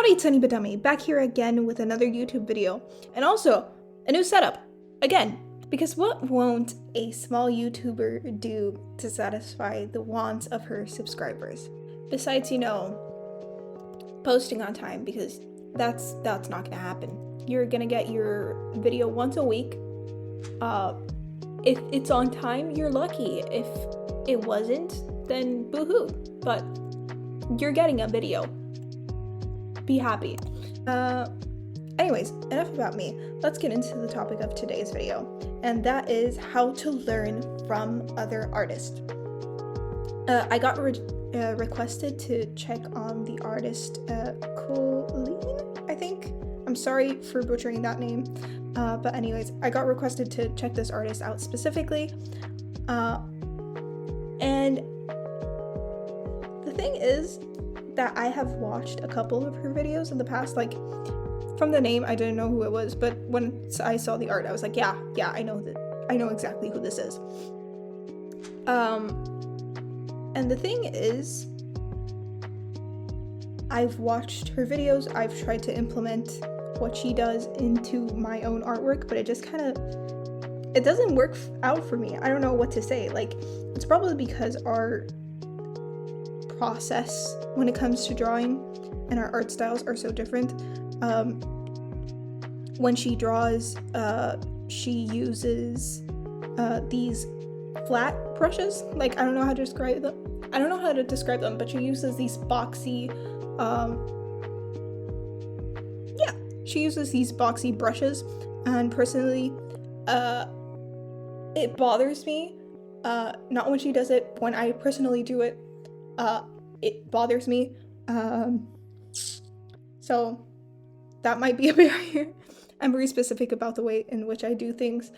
Howdy, it's Sunny Badummy, back here again with another YouTube video, and also a new setup, again, because what won't a small YouTuber do to satisfy the wants of her subscribers? Besides, posting on time, because that's not gonna happen. You're gonna get your video once a week. If it's on time, you're lucky. If it wasn't, then boo-hoo, but you're getting a video. Be happy. Anyways, enough about me. Let's get into the topic of today's video, and that is how to learn from other artists. I got requested to check on the artist Colleen, I think. I'm sorry for butchering that name. But anyways, I got requested to check this artist out specifically. And the thing is that I have watched a couple of her videos in the past. Like, from the name, I didn't know who it was, but once I saw the art, I was like, yeah, I know exactly who this is. And the thing is, I've watched her videos, I've tried to implement what she does into my own artwork, but it just it doesn't work out for me. I don't know what to say. Like, it's probably because our process when it comes to drawing and our art styles are so different. When she draws, she uses these flat brushes. Like, I don't know how to describe them, but she uses these boxy she uses these boxy brushes, and personally it bothers me, not when she does it, when I personally do it, it bothers me. So that might be a barrier. I'm very specific about the way in which I do things.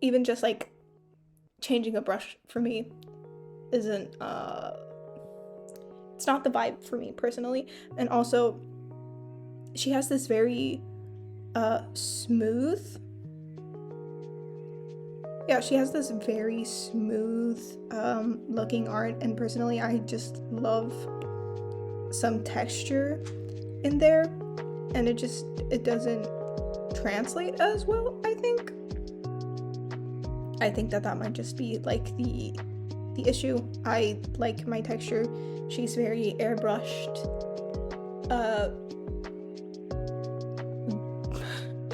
Even just like changing a brush for me isn't it's not the vibe for me personally. And also, she has this very smooth looking art, and personally I just love some texture in there, and it doesn't translate as well. I think that might just be like the issue. I like my texture. She's very airbrushed.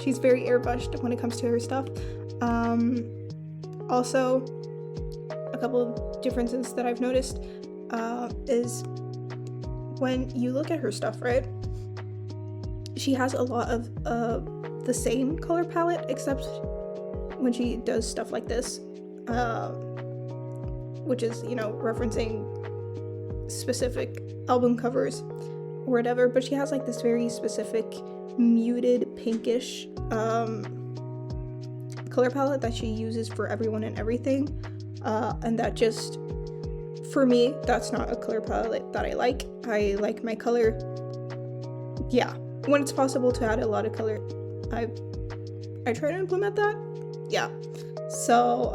She's very airbrushed when it comes to her stuff. Also, a couple of differences that I've noticed is when you look at her stuff, right? She has a lot of the same color palette, except when she does stuff like this, which is, referencing specific album covers or whatever, but she has like this very specific muted pinkish color palette that she uses for everyone and everything, and that just, for me, that's not a color palette that I like. I like my color, when it's possible to add a lot of color, I try to implement that. So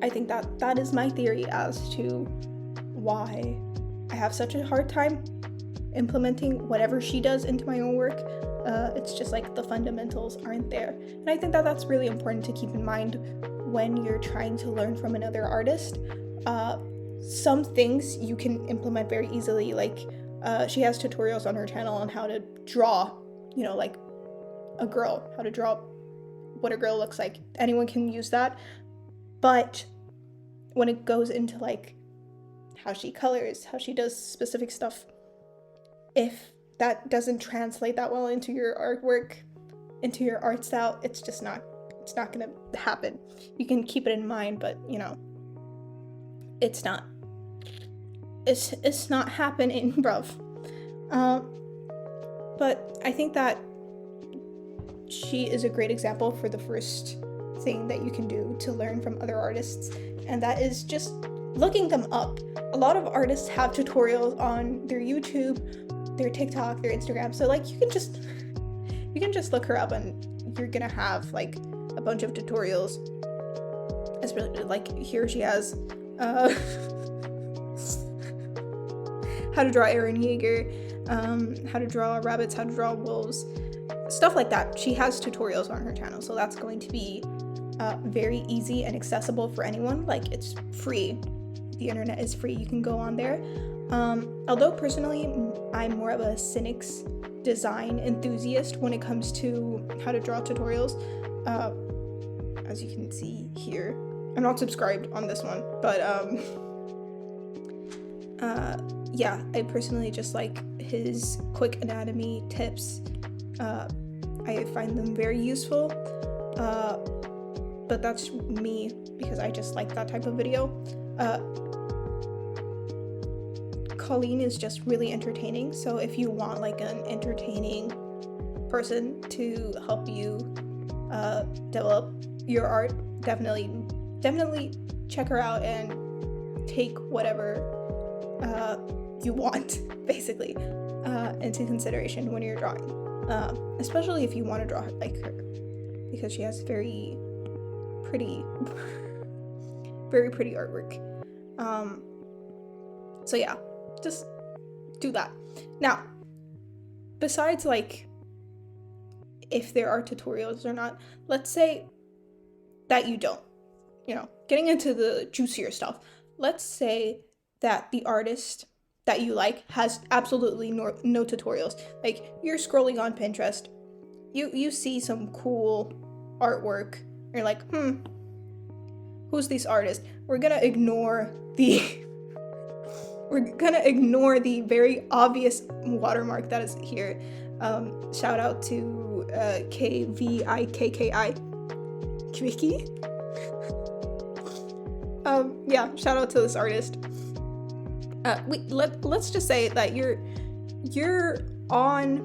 I think that is my theory as to why I have such a hard time implementing whatever she does into my own work. It's just like the fundamentals aren't there, and I think that's really important to keep in mind when you're trying to learn from another artist. Some things you can implement very easily, like she has tutorials on her channel on how to draw, like a girl, how to draw what a girl looks like. Anyone can use that, but when it goes into like how she colors, how she does specific stuff, if that doesn't translate that well into your artwork, into your art style, it's not gonna happen. You can keep it in mind, but it's not happening, bruv. But I think that she is a great example for the first thing that you can do to learn from other artists, and that is just looking them up. A lot of artists have tutorials on their YouTube, their TikTok, their Instagram, so like you can just look her up and you're gonna have like a bunch of tutorials. Especially like here she has how to draw Eren Yeager, how to draw rabbits, how to draw wolves, stuff like that. She has tutorials on her channel, so that's going to be very easy and accessible for anyone. Like, it's free. The internet is free. You can go on there. Although personally, I'm more of a Cynic's design enthusiast when it comes to how to draw tutorials. As you can see here, I'm not subscribed on this one, but yeah, I personally just like his quick anatomy tips. I find them very useful, but that's me because I just like that type of video. Colleen is just really entertaining, so if you want like an entertaining person to help you develop your art, definitely check her out and take whatever you want basically into consideration when you're drawing, especially if you want to draw like her, because she has very pretty artwork. So yeah, just do that. Now, besides like if there are tutorials or not, let's say that you don't, getting into the juicier stuff, let's say that the artist that you like has absolutely no tutorials. Like, you're scrolling on Pinterest, you see some cool artwork, you're like, who's this artist? We're gonna ignore the very obvious watermark that is here. Shout out to KVIKKI Kviki. Yeah, shout out to this artist. Let's just say that you're on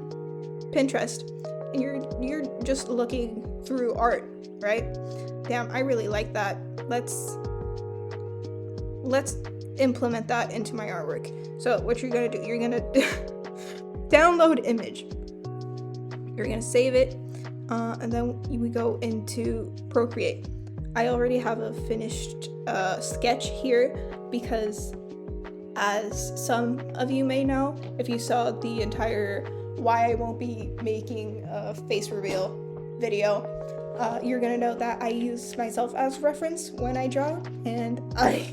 Pinterest and you're just looking through art, right? Damn, I really like that. Let's implement that into my artwork. So what you're gonna do, you're gonna download image. You're gonna save it, and then we go into Procreate. I already have a finished sketch here because, as some of you may know, if you saw the entire why I won't be making a face reveal video, you're gonna know that I use myself as reference when I draw, and I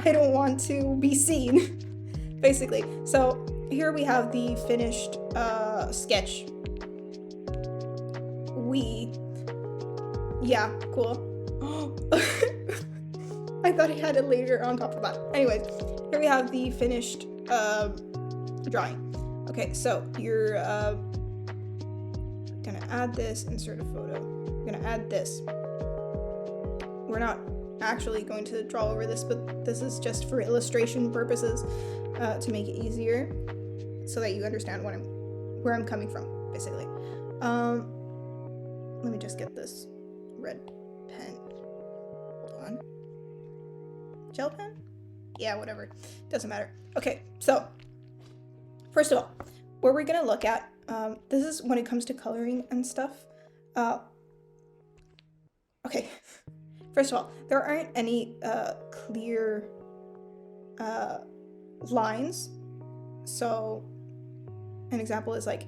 don't want to be seen, basically. So here we have the finished sketch. Yeah, cool. I thought I had a layer on top of that. Anyways, here we have the finished drawing. Okay, so you're gonna add this, insert a photo. You're gonna add this. We're not actually going to draw over this, but this is just for illustration purposes, to make it easier so that you understand where I'm coming from, basically. Let me just get this red pen. Hold on. Gel pen? Yeah, whatever. Doesn't matter. Okay, so first of all, what we're gonna look at, this is when it comes to coloring and stuff. Okay, first of all, there aren't any clear lines. So an example is like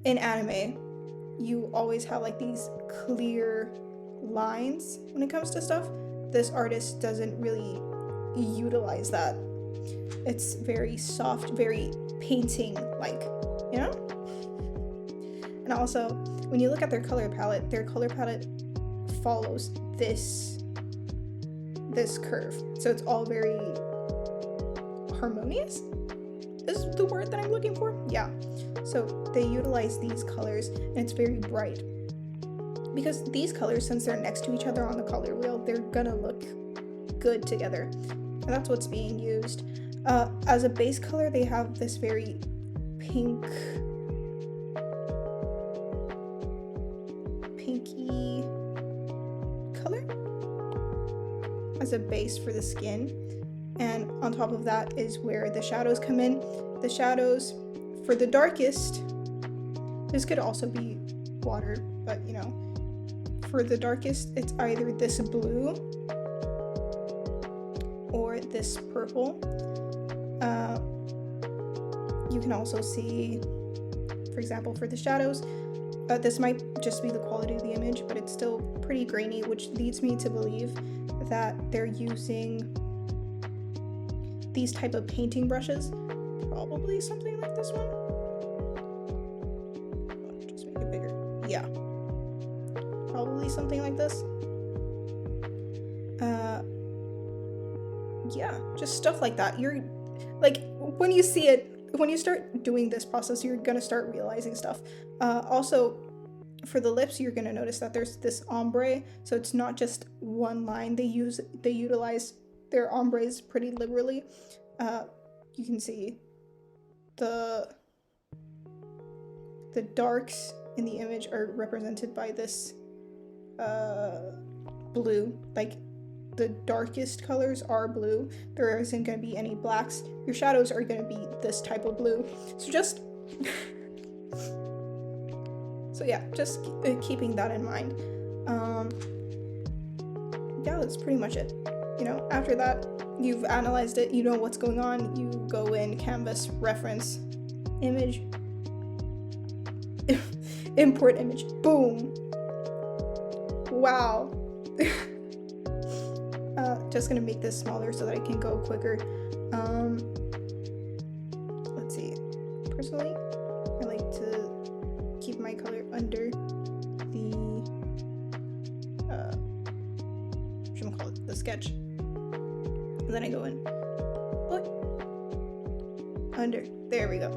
in anime, you always have like these clear lines when it comes to stuff. This artist doesn't really utilize that. It's very soft, very painting like, And also, when you look at their color palette follows this curve. So it's all very harmonious is the word that I'm looking for. Yeah. So they utilize these colors and it's very bright. Because these colors, since they're next to each other on the color wheel, they're gonna look good together. And that's what's being used. As a base color, they have this very pinky color as a base for the skin. And on top of that is where the shadows come in. The shadows for the darkest, this could also be water, but for the darkest, it's either this blue or this purple. You can also see, for example, for the shadows, this might just be the quality of the image, but it's still pretty grainy, which leads me to believe that they're using these type of painting brushes. Probably something like this one. Just make it bigger. Yeah. Probably something like this. Yeah, just stuff like that. You're like, when you see it, when you start doing this process, you're gonna start realizing stuff. Also, for the lips, you're gonna notice that there's this ombre, so it's not just one line. They utilize their ombres pretty liberally. You can see the darks in the image are represented by this blue. Like, the darkest colors are blue. There isn't going to be any blacks. Your shadows are going to be this type of blue. So just so yeah, just keeping that in mind. Yeah, that's pretty much it. You know, after that, you've analyzed it, you know what's going on, you go in canvas, reference, image, import image, boom. Wow. Just gonna make this smaller so that I can go quicker. Let's see. Personally, I like to keep my color under the the sketch, and then I go in. What? Under. There we go.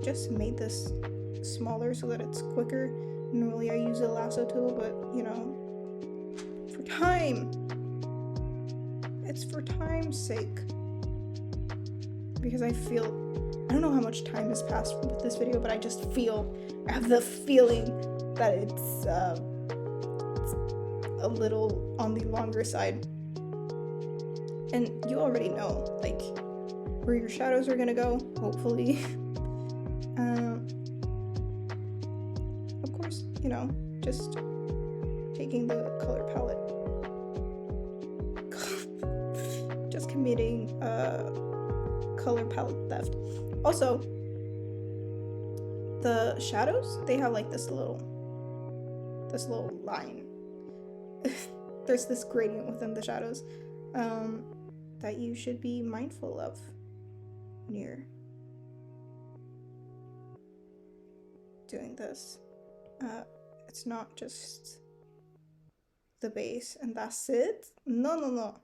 Just made this smaller so that it's quicker. Normally I use a lasso tool, but you know, for time. It's for time's sake. Because I don't know how much time has passed with this video, but I have the feeling that it's a little on the longer side. And you already know, like, where your shadows are gonna go, hopefully. Of course, you know, just taking the color palette. Just committing color palette theft. Also, the shadows, they have like this little line. There's this gradient within the shadows that you should be mindful of when you're doing this. It's not just the base and that's it. No.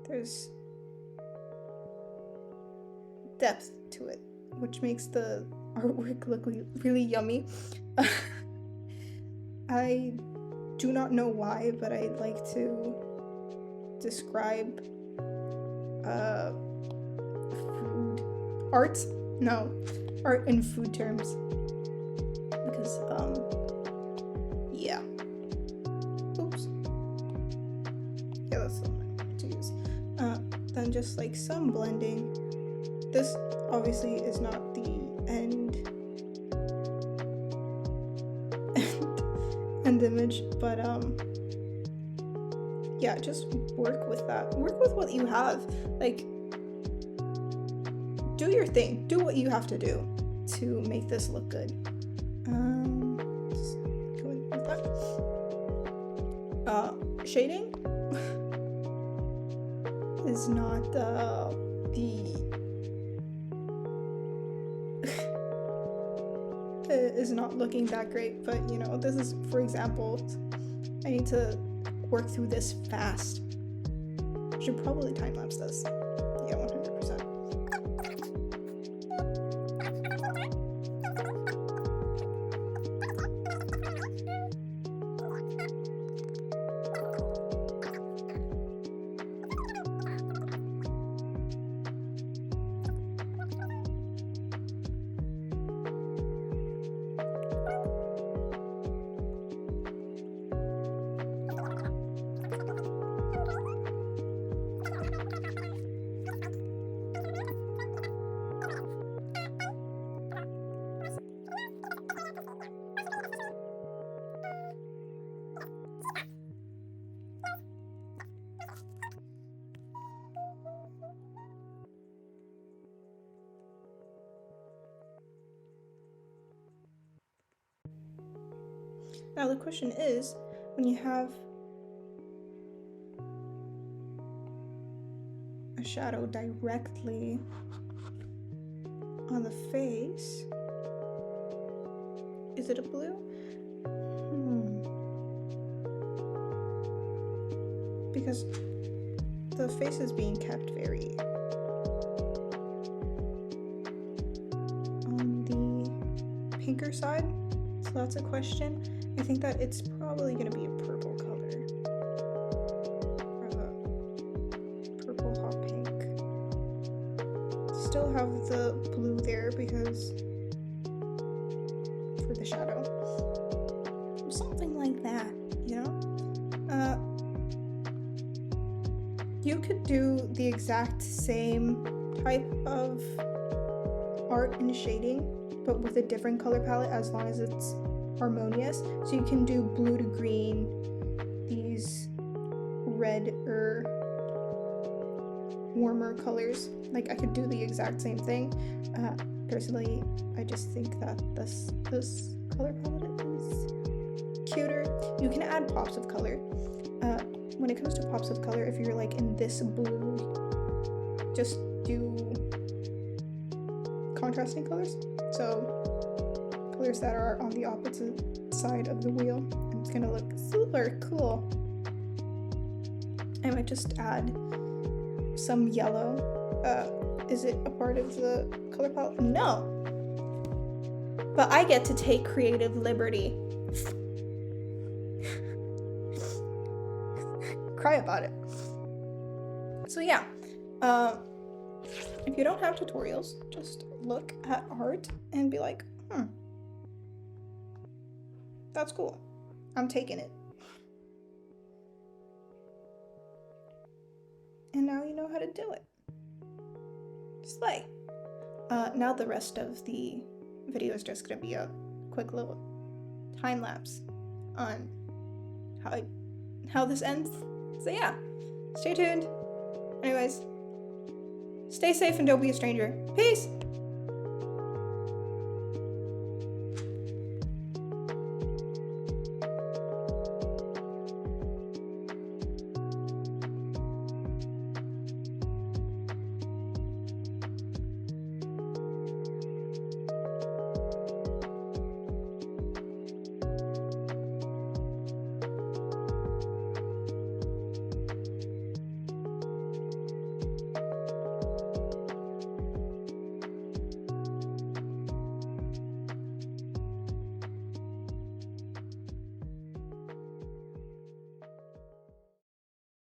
There's depth to it, which makes the artwork look really yummy. I do not know why, but I like to describe art in food terms, because yeah. Oops. Yeah, that's the one I wanted to use. Then just like some blending. This obviously is not the end image, but yeah, just work with that. Work with what you have. Like, do your thing. Do what you have to do to make this look good. Just go in with that. Shading is not is not looking that great, but you know, this is, for example, I need to work through this fast. Should probably time-lapse this. Yeah, 100%. Now the question is, when you have a shadow directly on the face, is it a blue? Because the face is being kept very on the pinker side, so that's a question. I think that it's probably going to be a purple color, or a purple hot pink. Still have the blue there because for the shadow, something like that, you know. You could do the exact same type of art and shading, but with a different color palette as long as it's harmonious. So you can do blue to green, these red or warmer colors. Like I could do the exact same thing. Personally, I just think that this color palette is cuter. You can add pops of color. When it comes to pops of color, if you're like in this blue, just do contrasting colors. So colors that are on the opposite side of the wheel, and it's gonna look super cool. I might just add some yellow. Is it a part of the color palette? No. But I get to take creative liberty. Cry about it. So yeah, if you don't have tutorials, just look at art and be like, that's cool. I'm taking it. And now you know how to do it. Slay. Now the rest of the video is just gonna be a quick little time lapse on how this ends. So yeah, stay tuned. Anyways, stay safe and don't be a stranger. Peace!